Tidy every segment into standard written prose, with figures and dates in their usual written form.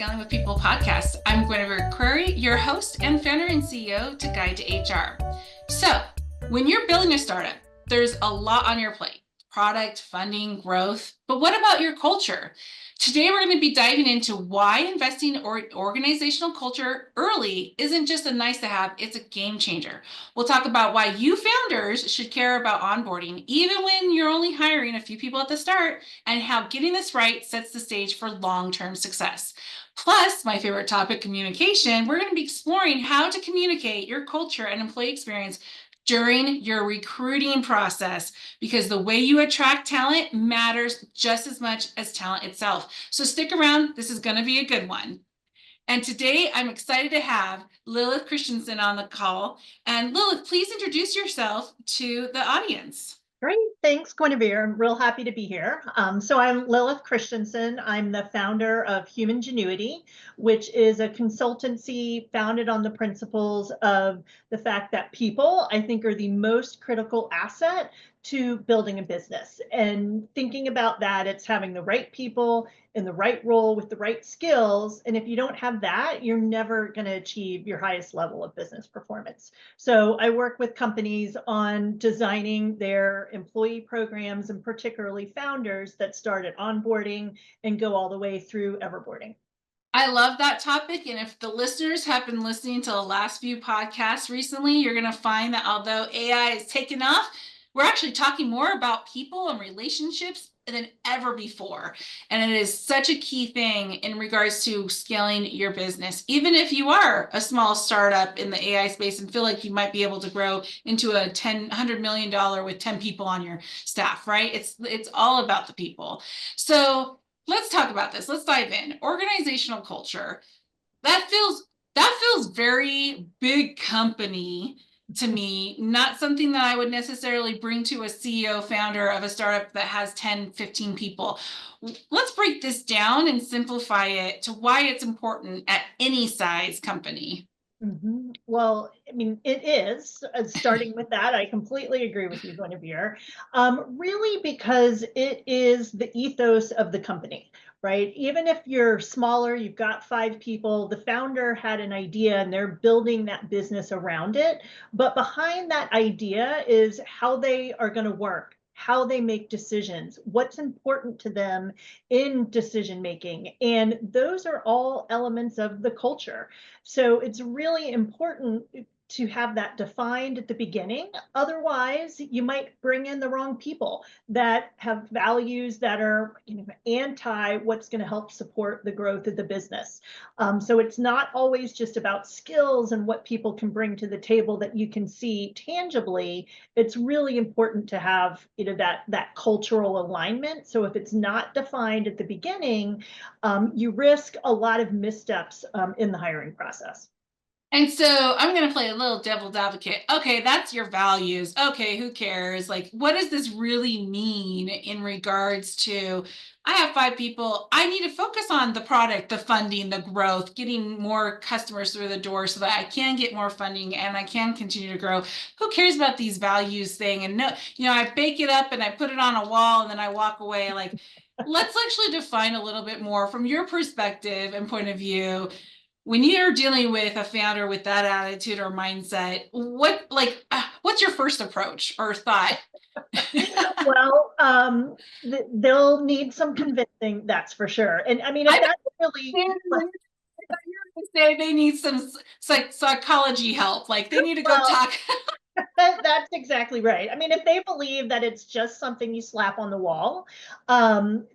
Scaling with People podcast. I'm Guinevere Query, your host and founder and CEO to Guide to HR. So, when you're building a startup, there's a lot on your plate: product, funding, growth. But what about your culture? Today, we're going to be diving into why investing in organizational culture early isn't just a nice to have, it's a game changer. We'll talk about why you founders should care about onboarding, even when you're only hiring a few people at the start, and how getting this right sets the stage for long-term success. Plus, my favorite topic, communication. We're going to be exploring how to communicate your culture and employee experience during your recruiting process, because the way you attract talent matters just as much as talent itself. So stick around, this is going to be a good one. And today I'm excited to have Lilith Christiansen on the call. And Lilith, please introduce yourself to the audience. Great. Thanks, Guinevere. I'm real happy to be here. So I'm Lilith Christiansen. I'm the founder of Human Genuity, which is a consultancy founded on the principles of the fact that people, I think, are the most critical asset to building a business. And thinking about that, it's having the right people in the right role with the right skills. And if you don't have that, you're never going to achieve your highest level of business performance. So I work with companies on designing their employee programs, and particularly founders that start at onboarding and go all the way through everboarding. I love that topic. And if the listeners have been listening to the last few podcasts recently, you're going to find that although AI is taking off, we're actually talking more about people and relationships than ever before. And it is such a key thing in regards to scaling your business. Even if you are a small startup in the AI space and feel like you might be able to grow into a $100 million with 10 people on your staff, right? It's all about the people. So let's talk about this. Let's dive in. Organizational culture. That feels very big company to me, not something that I would necessarily bring to a CEO founder of a startup that has 10, 15 people. Let's break this down and simplify it to why it's important at any size company. Well, I mean, it is, starting with that, I completely agree with you, Guinevere. Really, because it is the ethos of the company, right? Even if you're smaller, you've got 5 people, the founder had an idea and they're building that business around it. But behind that idea is how they are going to work, how they make decisions, what's important to them in decision making. And those are all elements of the culture. So it's really important to have that defined at the beginning. Otherwise, you might bring in the wrong people that have values that are anti what's going to help support the growth of the business. So it's not always just about skills and what people can bring to the table that you can see tangibly. It's really important to have that cultural alignment. So if it's not defined at the beginning, you risk a lot of missteps in the hiring process. And so I'm going to play a little devil's advocate. Okay, that's your values. Okay, who cares? Like, what does this really mean in regards to, I have 5 people. I need to focus on the product, the funding, the growth, getting more customers through the door so that I can get more funding and I can continue to grow. Who cares about these values thing? And no, I bake it up and I put it on a wall and then I walk away. Like, let's actually define a little bit more from your perspective and point of view. When you're dealing with a founder with that attitude or mindset, what's your first approach or thought? Well, they'll need some convincing, that's for sure. And I mean, if that's really Say they need some psychology help, like they need to go talk. That's exactly right. I mean, if they believe that it's just something you slap on the wall,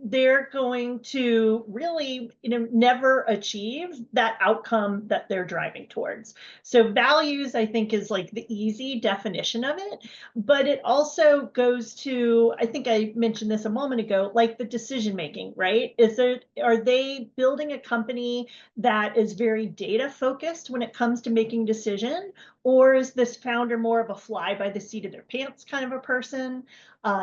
they're going to really, never achieve that outcome that they're driving towards. So values, I think, is like the easy definition of it, but it also goes to, I think I mentioned this a moment ago, like the decision making, right? Are they building a company that is very data focused when it comes to making decision? Or is this founder more of a fly by the seat of their pants kind of a person?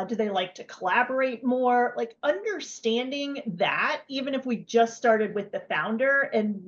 Do they like to collaborate more? Like understanding that, even if we just started with the founder and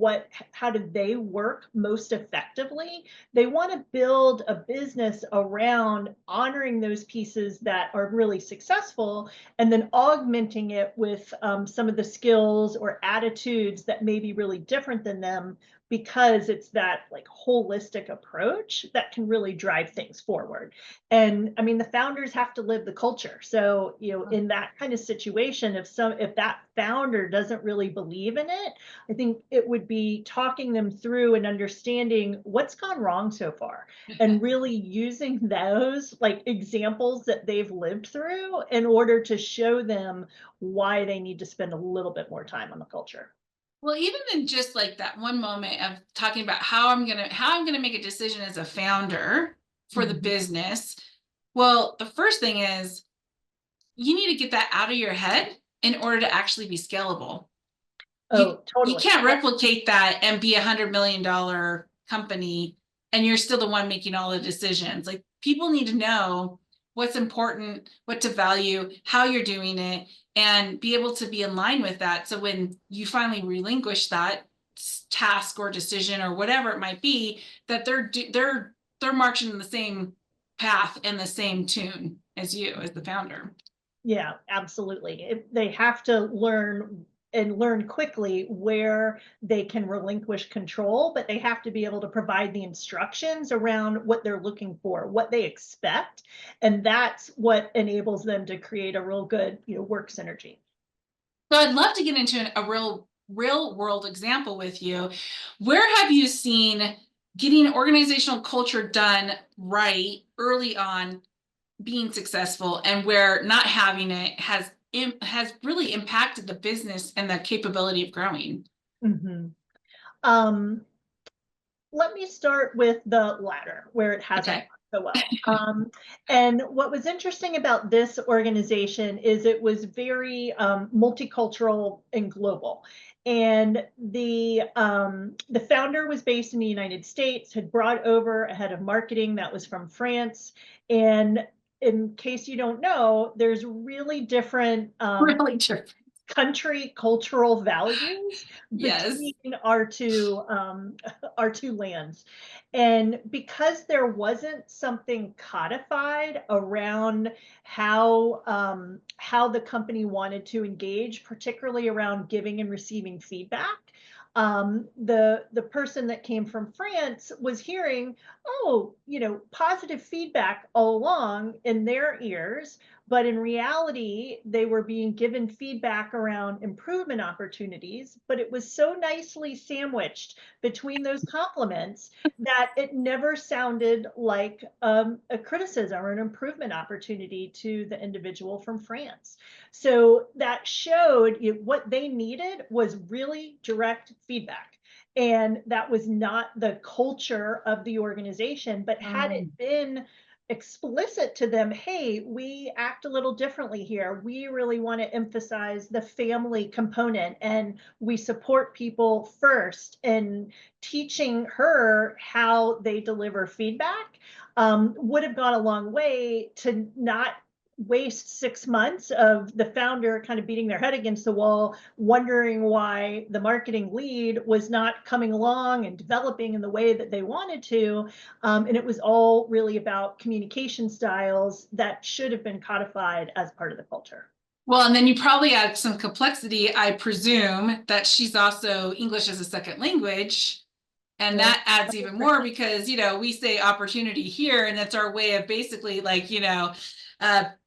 how do they work most effectively, they want to build a business around honoring those pieces that are really successful and then augmenting it with some of the skills or attitudes that may be really different than them, because it's that like holistic approach that can really drive things forward. And I mean, the founders have to live the culture. So, in that kind of situation, if that founder doesn't really believe in it, I think it would be talking them through and understanding what's gone wrong so far and really using those like examples that they've lived through in order to show them why they need to spend a little bit more time on the culture. Well, even in just like that one moment of talking about how I'm gonna make a decision as a founder for the Mhm. business. Well, the first thing is you need to get that out of your head in order to actually be scalable. You Oh, you totally. can't replicate that and be $100 million company and you're still the one making all the decisions. Like people need to know what's important, what to value, how you're doing it, and be able to be in line with that. So when you finally relinquish that task or decision or whatever it might be, that they're marching in the same path and the same tune as you as the founder. Yeah, absolutely. They have to learn quickly where they can relinquish control, but they have to be able to provide the instructions around what they're looking for, what they expect, and that's what enables them to create a real good, work synergy. So I'd love to get into a real world example with you. Where have you seen getting organizational culture done right early on being successful, and where not having it has really impacted the business and the capability of growing? Mhm. Um, Let me start with the latter, where it hasn't Okay. gone so well. And what was interesting about this organization is it was very multicultural and global. And the founder was based in the United States, had brought over a head of marketing that was from France. And in case you don't know, there's really different Really true. country cultural values Yes. between our two lands. And because there wasn't something codified around how the company wanted to engage, particularly around giving and receiving feedback, the person that came from France was hearing, oh, positive feedback all along in their ears, but in reality, they were being given feedback around improvement opportunities, but it was so nicely sandwiched between those compliments that it never sounded like a criticism or an improvement opportunity to the individual from France. So that showed what they needed was really direct feedback. And that was not the culture of the organization, but had it Um, been explicit to them, hey, we act a little differently here. We really want to emphasize the family component and we support people first, and teaching her how they deliver feedback would have gone a long way to not waste 6 months of the founder kind of beating their head against the wall, wondering why the marketing lead was not coming along and developing in the way that they wanted to. And it was all really about communication styles that should have been codified as part of the culture. well, and then you probably add some complexity. I presume that she's also English as a second language. And Yeah, that adds even more 100%. because, we say opportunity here, and that's our way of basically like,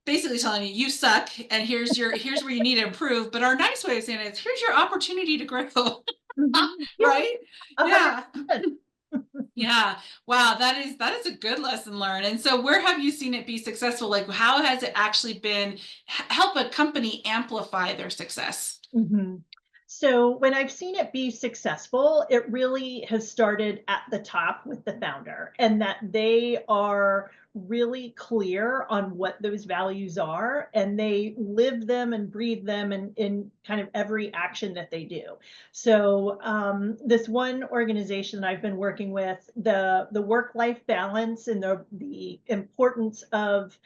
basically telling you suck and here's where you need to improve. But our nice way of saying it is here's your opportunity to grow. Mhm. Yeah, Right? Yeah. 100%. Yeah. Wow, that is a good lesson learned. And so where have you seen it be successful? Like how has it actually been help a company amplify their success? Mhm. So when I've seen it be successful, it really has started at the top with the founder, and that they are really clear on what those values are, and they live them and breathe them in kind of every action that they do. So this one organization that I've been working with, the work-life balance and the importance of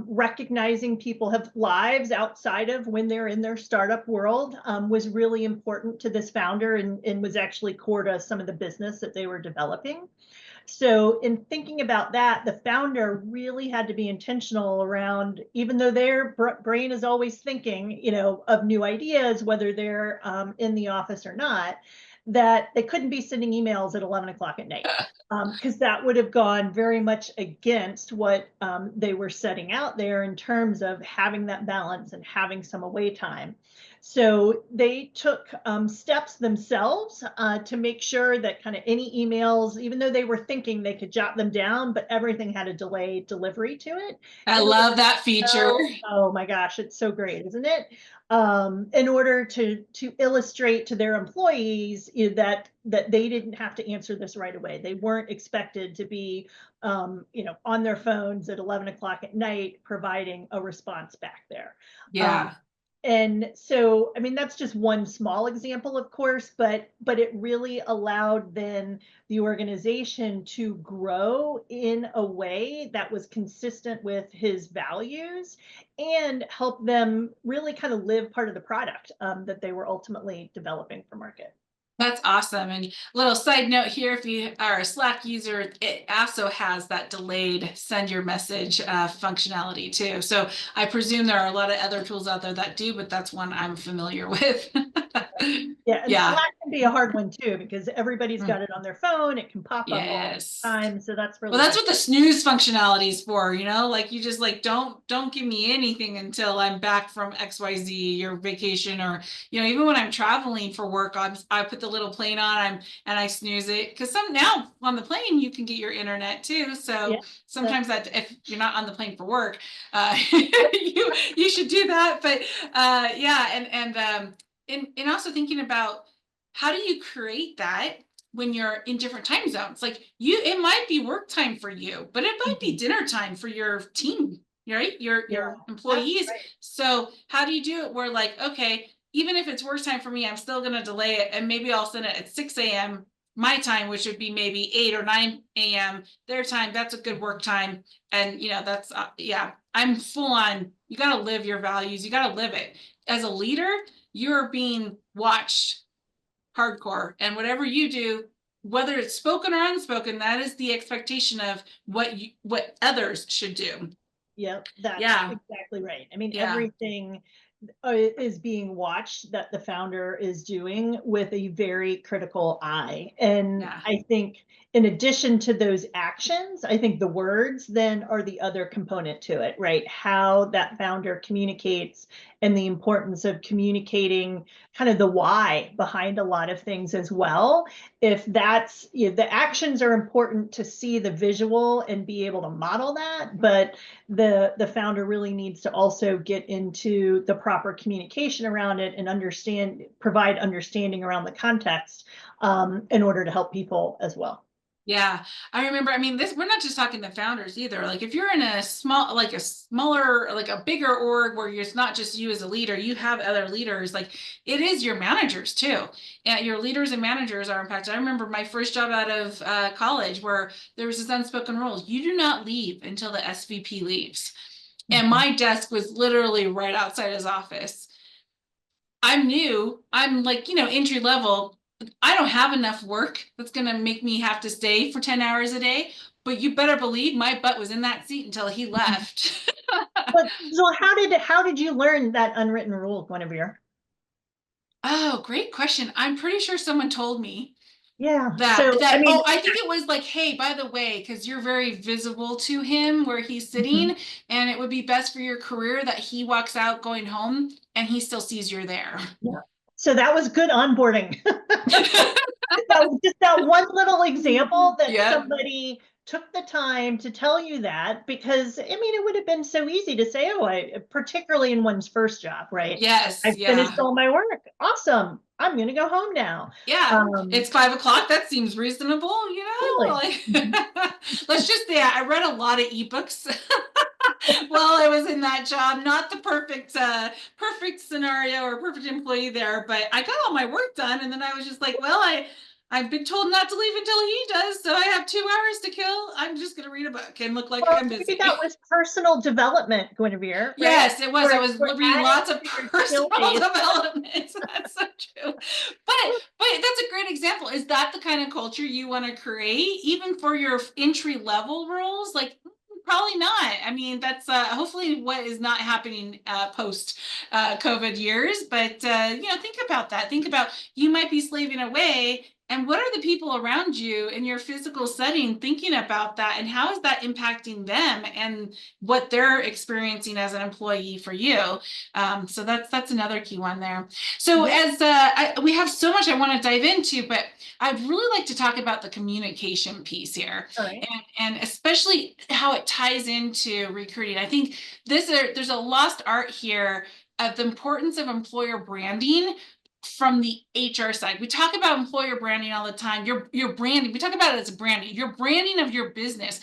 recognizing people have lives outside of when they're in their startup world was really important to this founder, and was actually core to some of the business that they were developing. So in thinking about that, the founder really had to be intentional around, even though their brain is always thinking, of new ideas, whether they're in the office or not, that they couldn't be sending emails at 11 o'clock at night, because that would have gone very much against what they were setting out there in terms of having that balance and having some away time. So they took steps themselves to make sure that kind of any emails, even though they were thinking they could jot them down, but everything had a delayed delivery to it. I In order love that feature. oh my gosh, it's so great, isn't it? In order to illustrate to their employees that they didn't have to answer this right away. They weren't expected to be on their phones at 11 o'clock at night providing a response back there. Um, Yeah. and so, I mean, that's just one small example, of course, but it really allowed then the organization to grow in a way that was consistent with his values, and help them really kind of live part of the product that they were ultimately developing for market. That's awesome. And little side note here, if you are a Slack user, it also has that delayed send your message functionality too. So I presume there are a lot of other tools out there that do, but that's one I'm familiar with. Yeah, and Yeah. Slack can be a hard one too, because everybody's Mm. got it on their phone. It can pop up all the Yes. time. So that's Well, really that's nice. what the snooze functionality is for, like you just like don't give me anything until I'm back from XYZ, your vacation, or even when I'm traveling for work, I put the little plane on, and I snooze it, because some now on the plane you can get your internet too. Yeah, So sometimes that's that if you're not on the plane for work, you should do that. But yeah, and also thinking about how do you create that when you're in different time zones. Like it might be work time for you, but it might be mhm. dinner time for your team, right? Your Yeah, your that's employees. right. So how do you do it where, like, okay, even if it's work time for me, I'm still gonna delay it, and maybe I'll send it at 6 a.m. my time, which would be maybe 8 or 9 a.m. their time. That's a good work time. And that's yeah, I'm full on. You got to live your values. You got to live it. As a leader, you're being watched hardcore, and whatever you do, whether it's spoken or unspoken, that is the expectation of what others should do. Yep, that's Yeah. exactly right. I mean, Yeah. everything is being watched that the founder is doing with a very critical eye. And Yeah. I think in addition to those actions, I think the words then are the other component to it, right? How that founder communicates, and the importance of communicating kind of the why behind a lot of things as well. If that's, the actions are important to see the visual and be able to model that, but the founder really needs to also get into the proper communication around it, and provide understanding around the context in order to help people as well. Yeah, I remember. I mean, we're not just talking the founders either. Like if you're in a smaller, like a bigger org where it's not just you as a leader, you have other leaders. Like it is your managers too. And your leaders and managers are impacted. I remember my first job out of college where there was this unspoken rule: you do not leave until the SVP leaves. And Mhm. my desk was literally right outside his office. I'm new. I'm like, entry level. I don't have enough work that's going to make me have to stay for 10 hours a day. But you better believe my butt was in that seat until he left. But so how did you learn that unwritten rule, Guinevere? Oh, great question. I'm pretty sure someone told me Yeah. that So I that mean, oh, I think it was like, hey, by the way, because you're very visible to him where he's mhm. sitting, and it would be best for your career that he walks out going home and he still sees you're there. Yeah. So that was good onboarding. That was just that one little example that Yep. somebody took the time to tell you that, because I mean, it would have been so easy to say, oh, particularly in one's first job, right? Yes. I've finished Yeah. all my work. Awesome. I'm going to go home now. Yeah, Um, it's 5 o'clock. That seems reasonable, you know? Really. Like, Mhm. let's just, yeah, I read a lot of ebooks while I was in that job. Not the perfect scenario or perfect employee there, but I got all my work done, and then I was just like, well, I've been told not to leave until he does, so I have 2 hours to kill. I'm just gonna read a book and look like Well, I'm maybe that busy. was personal development, Guinevere, right? Yes, it was. I was We're reading adding lots of to your personal skill base. development. That's so true. But that's a great example. Is that the kind of culture you want to create, even for your entry level roles? Like, probably not. I mean, that's hopefully what is not happening post COVID years. But think about that. Think about, you might be slaving away. And what are the people around you in your physical setting thinking about that? And how is that impacting them and what they're experiencing as an employee for you? So that's another key one there. So Yeah. as we have so much I want to dive into, but I'd really like to talk about the communication piece here, All right. and especially how it ties into recruiting. I think there's a lost art here of the importance of employer branding from the HR side. We talk about employer branding all the time. Your branding, we talk about it as branding. Your branding of your business,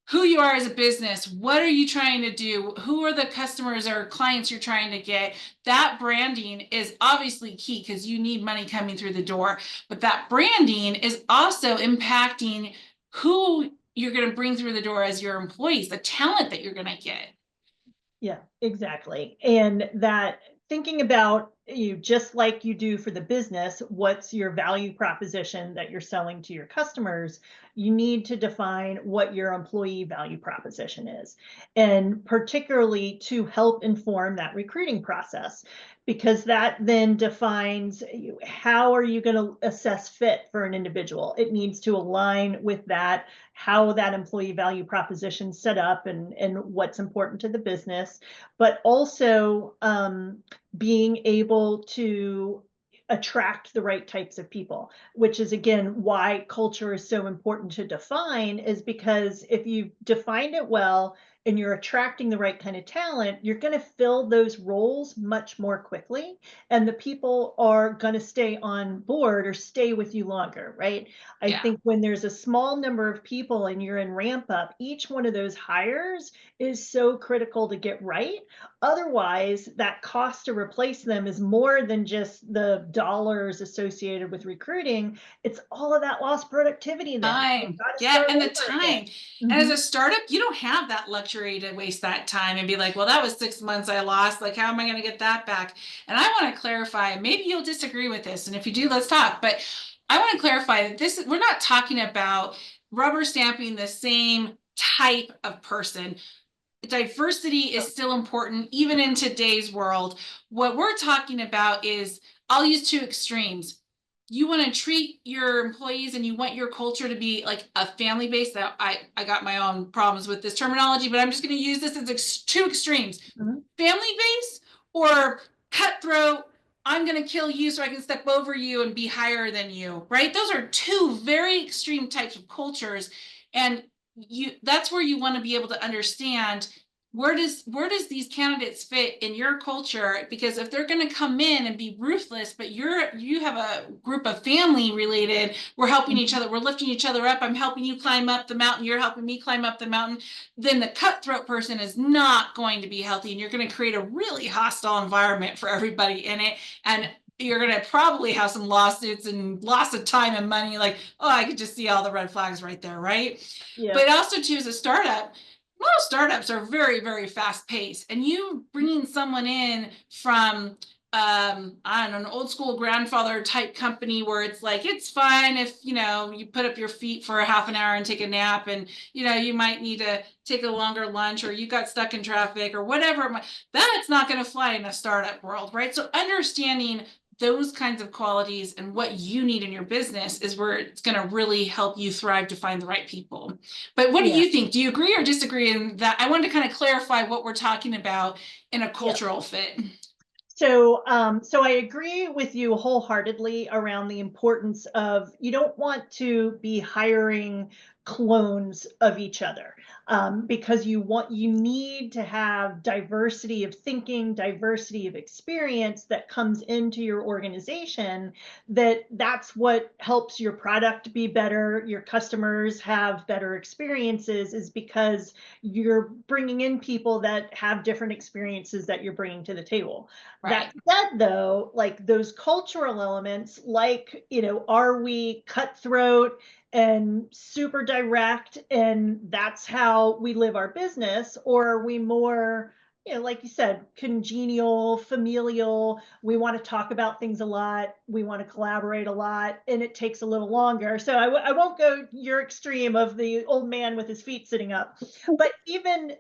who you are as a business, what are you trying to do, who are the customers or clients you're trying to get. That branding is obviously key because you need money coming through the door, but that branding is also impacting who you're going to bring through the door as your employees, the talent that you're going to get. Yeah, exactly. And that thinking about you just like you do for the business, what's your value proposition that you're selling to your customers? You need to define what your employee value proposition is, and particularly to help inform that recruiting process, because that then defines how are you going to assess fit for an individual. It needs to align with that, how that employee value proposition set up, and what's important to the business, but also being able to attract the right types of people, which is again why culture is so important to define, is because if you defined it well and you're attracting the right kind of talent, you're going to fill those roles much more quickly, and the people are going to stay on board or stay with you longer, right? I Yeah. think when there's a small number of people and you're in ramp up, each one of those hires is so critical to get right. Otherwise, that cost to replace them is more than just the dollars associated with recruiting. It's all of that lost productivity then. You've Time. got to Yeah, start and the over again. time. And as Mhm. a startup, you don't have that luxury to waste that time and be like, well, that was 6 months I lost. Like, how am I going to get that back? And I want to clarify, maybe you'll disagree with this. And if you do, let's talk. But I want to clarify that we're not talking about rubber stamping the same type of person. Diversity is still important, even in today's world. What we're talking about is, I'll use two extremes. You want to treat your employees and you want your culture to be like a family base. That I got my own problems with this terminology, but I'm just going to use this as two extremes: Mhm. family base or cutthroat. I'm going to kill you so I can step over you and be higher than you, right? Those are two very extreme types of cultures. And that's where you want to be able to understand, where does these candidates fit in your culture? Because if they're going to come in and be ruthless, but you have a group of family related, we're helping each Mhm. other, we're lifting each other up, I'm helping you climb up the mountain, you're helping me climb up the mountain, then the cutthroat person is not going to be healthy, and you're going to create a really hostile environment for everybody in it. And you're going to probably have some lawsuits and loss of time and money. Like, oh, I could just see all the red flags right there, right? Yeah. But also, too, as a startup, most startups are very, very fast paced, and you bringing someone in from I don't know, an old school grandfather type company where it's like, it's fine if you put up your feet for a half an hour and take a nap, and you might need to take a longer lunch, or you got stuck in traffic or whatever. That's not going to fly in a startup world, right? So understanding those kinds of qualities and what you need in your business is where it's going to really help you thrive to find the right people. But what do Yeah. you think? Do you agree or disagree in that? I wanted to kind of clarify what we're talking about in a Yeah. cultural fit. So I agree with you wholeheartedly around the importance of, you don't want to be hiring clones of each other. because you need to have diversity of thinking, diversity of experience that comes into your organization. That's what helps your product be better, your customers have better experiences, is because you're bringing in people that have different experiences that you're bringing to the table. Right. That said, though, like those cultural elements, like, are we cutthroat and super direct and that's how we live our business, or are we more, like you said, congenial, familial? We want to talk about things a lot, we want to collaborate a lot, and it takes a little longer. So I won't go your extreme of the old man with his feet sitting up, but even,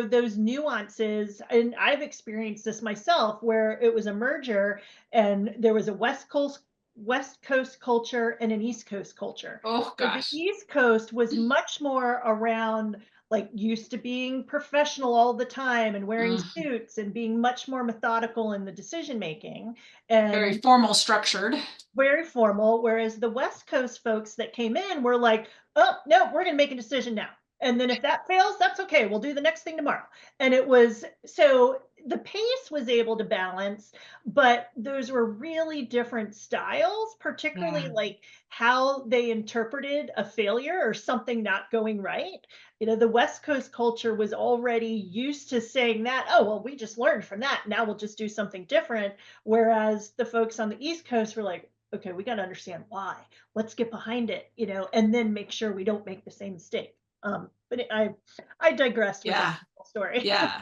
those nuances, and I've experienced this myself, where it was a merger and there was a West Coast culture and an East Coast culture. Oh So the gosh. East Coast was much more around, like, used to being professional all the time and wearing Mhm. suits and being much more methodical in the decision making Very and formal, structured. very formal. Whereas the West Coast folks that came in were like, oh, no, we're going to make a decision now. And then if that fails, that's okay. We'll do the next thing tomorrow. And it was so the pace was able to balance, but those were really different styles, particularly Yeah. like how they interpreted a failure or something not going right. The West Coast culture was already used to saying that, oh, well, we just learned from that. Now we'll just do something different. Whereas the folks on the East Coast were like, okay, we got to understand why. Let's get behind it, and then make sure we don't make the same mistake. But I digressed with that Yeah. story. Yeah.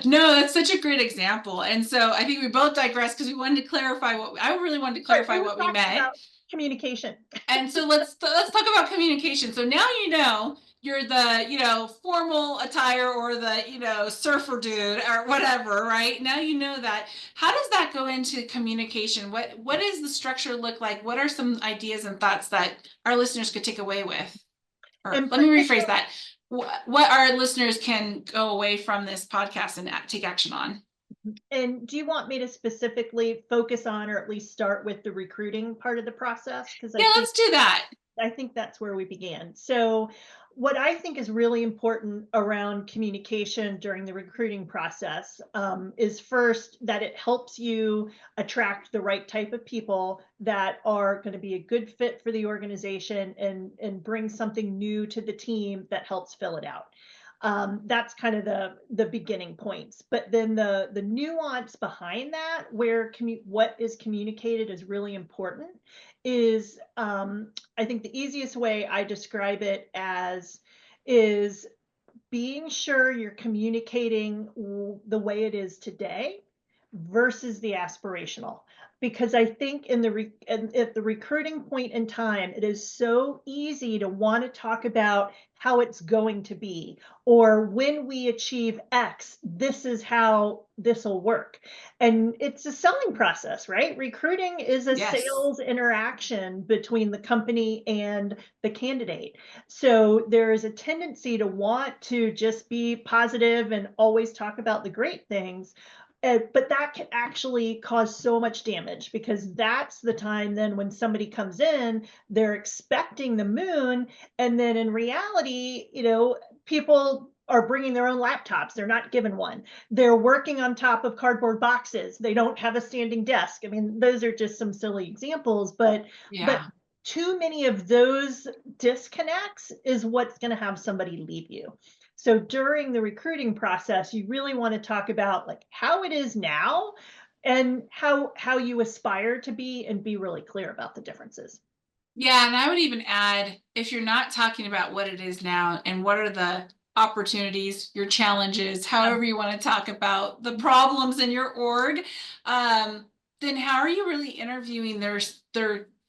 No, that's such a great example. And so I think we both digressed because we wanted to clarify I really wanted to Right, clarify we were what we talking meant. about communication. And so let's talk about communication. So now you're the, formal attire or the, surfer dude or whatever, right? Now you know that. How does that go into communication? What does the structure look like? What are some ideas and thoughts that our listeners could take away with? Or In let me rephrase particular, that. What our listeners can go away from this podcast and take action on? and do you want me to specifically focus on, or at least start with, the recruiting part of the process? Because I Yeah, think let's do that. I think that's where we began. So, what I think is really important around communication during the recruiting process, is first that it helps you attract the right type of people that are going to be a good fit for the organization and bring something new to the team that helps fill it out. That's kind of the beginning points, but then the nuance behind that, where what is communicated, is really important. Is I think the easiest way I describe it as is being sure you're communicating the way it is today versus the aspirational. Because I think at the recruiting point in time, it is so easy to want to talk about how it's going to be, or when we achieve X, this is how this will work. And it's a selling process, right? Recruiting is a Yes. sales interaction between the company and the candidate. So there is a tendency to want to just be positive and always talk about the great things. But that can actually cause so much damage, because that's the time then when somebody comes in, they're expecting the moon. And then in reality, people are bringing their own laptops. They're not given one. They're working on top of cardboard boxes. They don't have a standing desk. I mean, those are just some silly examples, but Yeah. too many of those disconnects is what's going to have somebody leave you. So during the recruiting process, you really want to talk about like how it is now and how you aspire to be, and be really clear about the differences. Yeah, and I would even add, if you're not talking about what it is now and what are the opportunities, your challenges, however you want to talk about the problems in your org, um, then how are you really interviewing their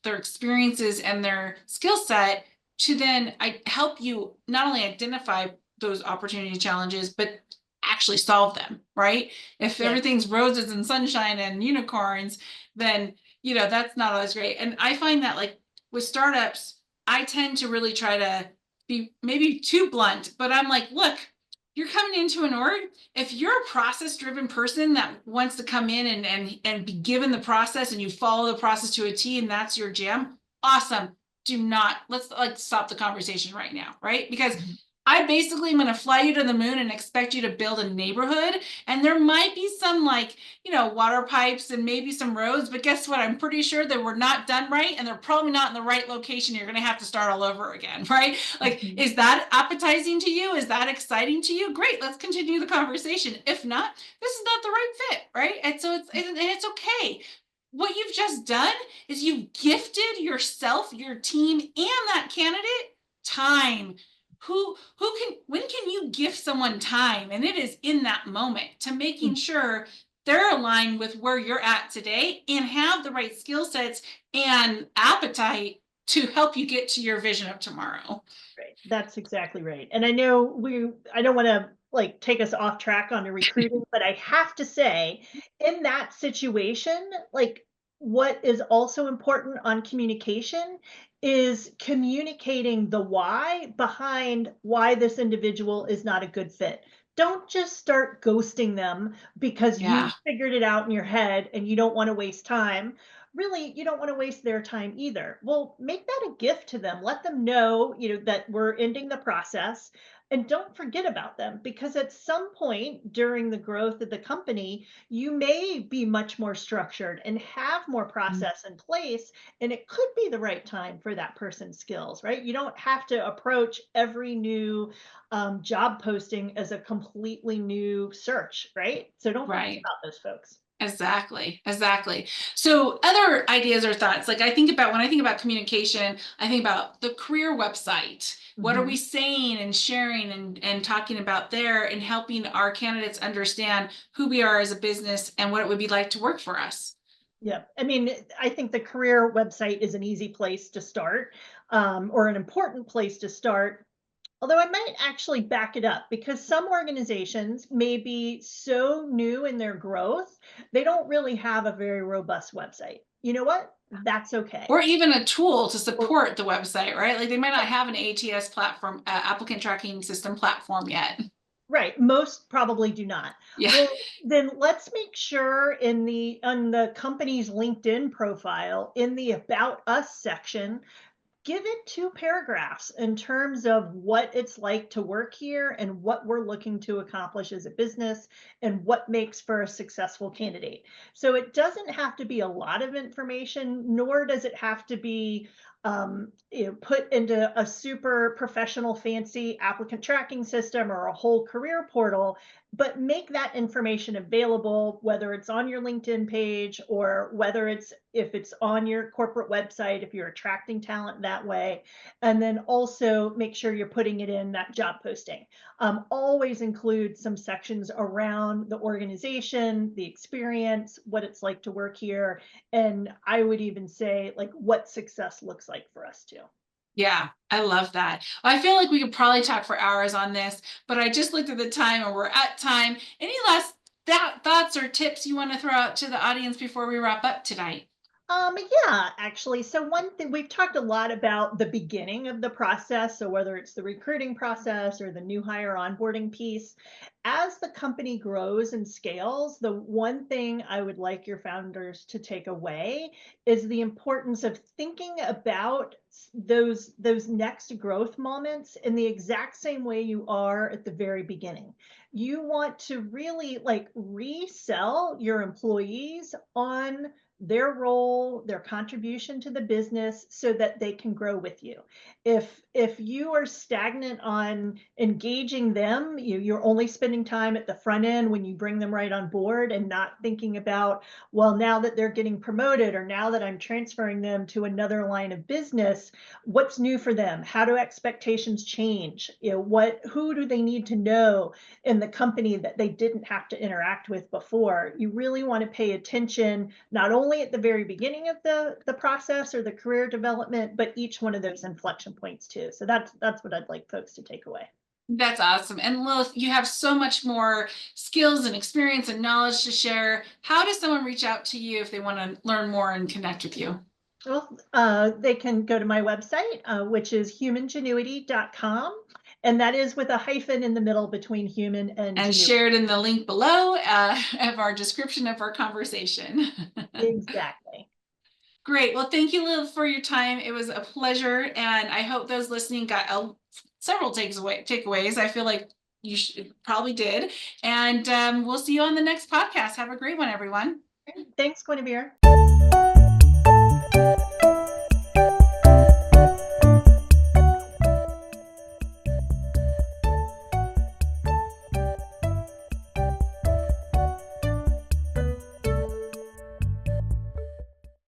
experiences and their skill set to then help you not only identify those opportunity challenges, but actually solve them, right? If Yeah. everything's roses and sunshine and unicorns, then that's not always great. And I find that like with startups, I tend to really try to be maybe too blunt, but I'm like, look, you're coming into an org. If you're a process driven person that wants to come in and be given the process and you follow the process to a T and that's your jam, awesome. Do not, let's like stop the conversation right now, right? Because Mhm. I basically am going to fly you to the moon and expect you to build a neighborhood. And there might be some like, water pipes and maybe some roads, but guess what? I'm pretty sure they were not done right and they're probably not in the right location. You're going to have to start all over again, right? Like, Mhm. is that appetizing to you? Is that exciting to you? Great, let's continue the conversation. If not, this is not the right fit, right? And so it's okay. What you've just done is you've gifted yourself, your team, and that candidate time. When can you gift someone time? And it is in that moment to making sure they're aligned with where you're at today and have the right skill sets and appetite to help you get to your vision of tomorrow. Right. That's exactly right. And I know I don't want to like take us off track on the recruiting, but I have to say, in that situation, like what is also important on communication is communicating the why behind why this individual is not a good fit. Don't just start ghosting them because Yeah, you figured it out in your head and you don't want to waste time. Really, you don't want to waste their time either. Well, make that a gift to them. Let them know, that we're ending the process, and don't forget about them, because at some point during the growth of the company, you may be much more structured and have more process in place, and it could be the right time for that person's skills, right? You don't have to approach every new job posting as a completely new search, right? So don't forget right. about those folks. Exactly, exactly. So other ideas or thoughts, like when I think about communication, I think about the career website. What are we Mhm. saying and sharing and talking about there and helping our candidates understand who we are as a business and what it would be like to work for us? Yeah, I mean, I think the career website is an easy place to start, or an important place to start. Although I might actually back it up, because some organizations may be so new in their growth, they don't really have a very robust website. You know what? That's okay. Or even a tool to Or support the website, right? Like they might not yeah, have an ATS platform, applicant tracking system platform yet. right. Most probably do not. Yeah. Well, then let's make sure on the company's LinkedIn profile, in the About Us section, give it 2 paragraphs in terms of what it's like to work here and what we're looking to accomplish as a business and what makes for a successful candidate. So it doesn't have to be a lot of information, nor does it have to be put into a super professional, fancy applicant tracking system or a whole career portal, but make that information available, whether it's on your LinkedIn page or whether if it's on your corporate website, if you're attracting talent that way. And then also make sure you're putting it in that job posting. Always include some sections around the organization, the experience, what it's like to work here. And I would even say, like, what success looks like for us too. Yeah, I love that. I feel like we could probably talk for hours on this, but I just looked at the time and we're at time. Any last thoughts or tips you want to throw out to the audience before we wrap up tonight? Yeah, actually. So one thing we've talked a lot about the beginning of the process. So whether it's the recruiting process or the new hire onboarding piece, as the company grows and scales, the one thing I would like your founders to take away is the importance of thinking about those next growth moments in the exact same way you are at the very beginning. You want to really like resell your employees on their role, their contribution to the business so that they can grow with you. If you are stagnant on engaging them, you're only spending time at the front end when you bring them right on board and not thinking about, well, now that they're getting promoted or now that I'm transferring them to another line of business, what's new for them? How do expectations change? Who do they need to know in the company that they didn't have to interact with before? You really want to pay attention not only at the very beginning of the process or the career development, but each one of those inflection points too. So that's what I'd like folks to take away. That's awesome. And Lilith, you have so much more skills and experience and knowledge to share. How does someone reach out to you if they want to learn more and connect with you? Well, they can go to my website, which is humangenuity.com. And that is with a hyphen in the middle between human and And genuity. share it in the link below of our description of our conversation. Exactly. Great. Well, thank you, Lil, for your time. It was a pleasure. And I hope those listening got several takeaways. I feel like you probably did. And we'll see you on the next podcast. Have a great one, everyone. Thanks, Guinevere.